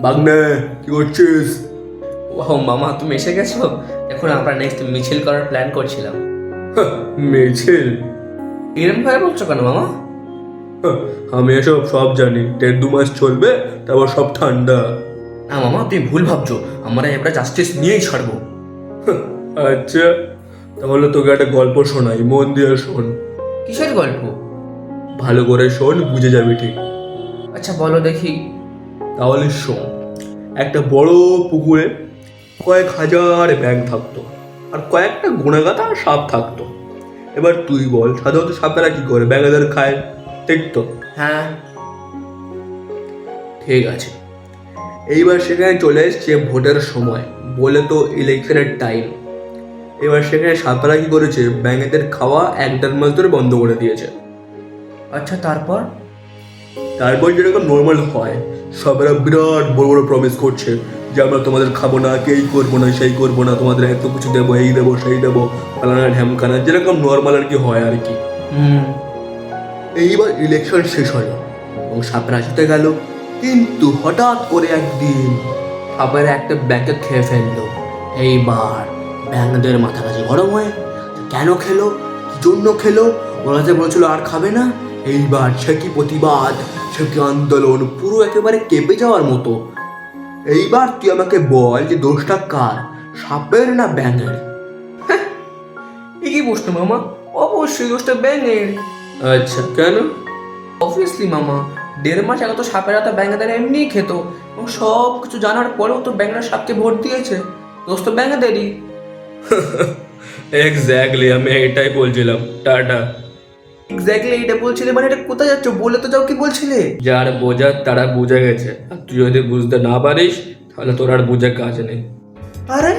বাগনে কি করছিস? ও মামা, তুমি এসে গেছো। এখন আমরা নেক্সট মিছিল করার প্ল্যান করছিলাম। মিছিল? এরম ভাবে বলছো কেন মামা? আমি এসব সব জানি, 1.5-2 মাস চলবে, তারপর সব ঠান্ডা। না মামা, তুমি ভুল ভাবছো। আমরা এবার জাস্টিস নিয়েই ছাড়বো। আচ্ছা, তাহলে তোকে একটা গল্প শোনাই, মন দিয়ে শোন। কিসের গল্প? ভালো করে শোন, বুঝে যাবি ঠিক। আচ্ছা বলো দেখি। তাহলে শোন, একটা বড় পুকুরে কয়েক হাজার ব্যাঙ থাকতো, আর কয়েকটা গুণাগাতা সাপ থাকতো। এবার তুই বল, সাধারণত সাপেরা কি করে? ব্যাঙেদের খায়, ঠিক তো? হ্যাঁ। ঠিক আছে, এইবার সেখানে চলে এসছে ভোটের সময়, বলে তো ইলেকশনের টাইম। এবার সেখানে সাপেরা কি করেছে, ব্যাঙেদের খাওয়া 1-1.5 মাস ধরে বন্ধ করে দিয়েছে। আচ্ছা তারপর? তারপর যেরকম নর্মাল হয়, সবেরা বিরাট বড় বড় প্রমিস করছে যে আমরা তোমাদের খাবো না, কেই করবো না, সেই করবো না, তোমাদের এত কিছু দেবো, এই দেবো সেই দেবো, ফালানা ঢ্যামকানা, যেরকম নর্মাল আর কি হয় আর কি। এইবার ইলেকশন শেষ হলো এবং সাপেরা জিতে গেল। কিন্তু হঠাৎ করে একদিন সাপেরা একটা ব্যাংকে খেয়ে ফেললো। এইবার ব্যাংকদের মাথা কাছে গরম হয়ে কেন খেলো, কি জন্য খেলো, ওরা যে বলছিল আর খাবে না। এইবার সে কি প্রতিবাদ, সে কি আন্দোলন, পুরো একেবারে কেঁপে যাওয়ার মতো। এইবার তুই আমাকে বল যে দোষটা কার, সাপের না ব্যাঙের? এ কি প্রশ্ন মামা? অবশ্যই দোষটা ব্যাঙের। আচ্ছা, কেন? অবভিয়াসলি মামা, 1.5 মাস আগে তো সাপেরা তো ব্যাঙেদের এমনিই খেত, এবং সব কিছু জানার পরেও তো ব্যাঙেরা সাপকে ভোট দিয়েছে। দোষ তো ব্যাঙেদেরই। এক্স্যাক্টলি, আমি এটাই বলছিলাম। টাটা। এক্স্যাক্টলি এটা বলছিলে মানে এটা কোথায় যাচ্ছ? বলে তো যাও কি বলছিলে। যার বোঝার তারা বুঝে গেছে, আর তুই যদি বুঝতে না পারিস তাহলে তোর আর বুঝে কাজ নেই। আরে